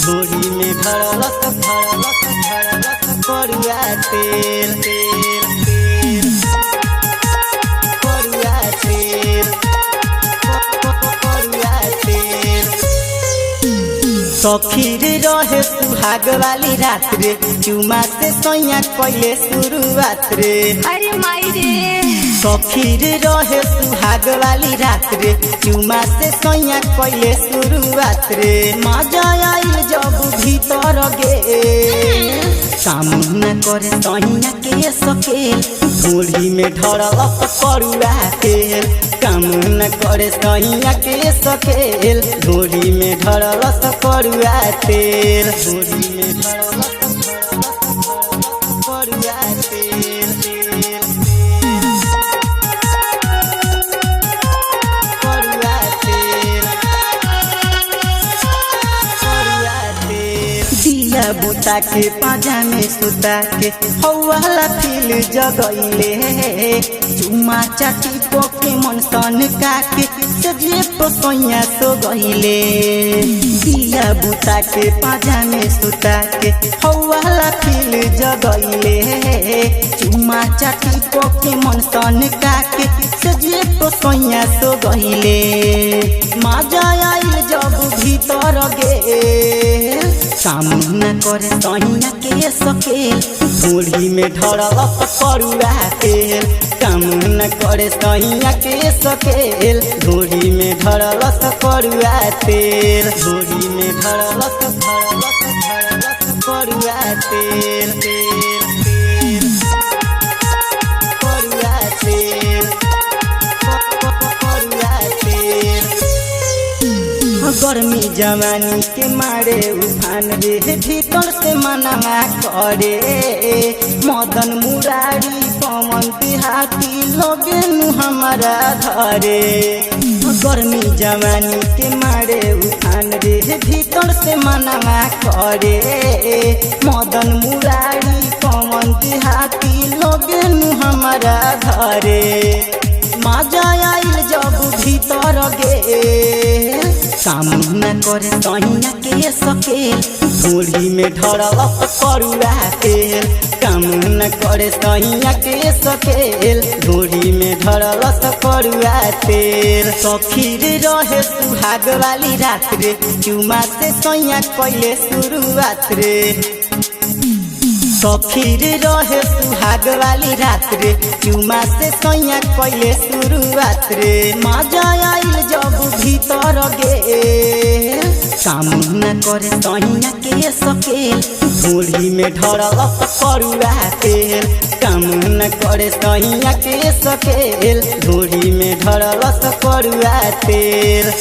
ढोरी में धड़लस करुआ तेल करुआ तेल सखीर रहे सुहाग वाली रात रे चुमा से सैया कैले शुरुआत रे। अरे माई रे सखीर रहे सुहाग वाली रात रे चुमा से सैया कैले शुरुआत रे। मजा आइल जब भीतर गे काम न करे सैया के सकेल ढोली में धड़लस करुआ तेल। काम न करे सैया के सकेल ढोली में धड़लस करुआ तेल। ढोली में धड़लस करुआ तेल करुआ तेल करुआ तेल। दिया बुता के पाजा में सुता के हौवाला फील जगैले चुमा चाटी पोके मन सन काके सजे पसैया सो गइले। दिया बुता के पाजा में सुता के हौवाला फील जगैले चुमा चाटी पोके मन सन काके सजे पसैया सो गइले। मजा आइल जब भीतर गे काम न करे सैया के सकेल ढोली में धड़लस करुआ तेल। काम न करे सैया के सकेल ढोली में धड़लस करुआ तेल। ढोली में धड़लस करुआ तेल करुआ तेल करुआ तेल। गर्मी जवानी के मारे उफान रे भीतर से मना करे मदन मुरारी पवन देहाती लगे हमारा धरे। गर्मी जवानी के मारे उफान रे भीतर से मना करे मदन मुरारी पवन देहाती लगे हमारा धरे। मजा आइल जब भीतर गे काम न करे सैया के सकेल ढोली में धड़लस करुआ तेल। काम न करे सैया के सकेल ढोली में धड़लस करुआ तेल। सखीर रहे सुहाग वाली रात रे चुमा से सैया कैले शुरुआत रे। सखीर रहे सुहाग वाली रात रे चुमा से सैया कैले शुरुआत रे। मजा आइल जब भीतर गे काम न करे सैया के सकेल ढोली में धड़लस करुआ तेल। काम न करे सैया के सकेल ढोली में धड़लस करुआ तेल।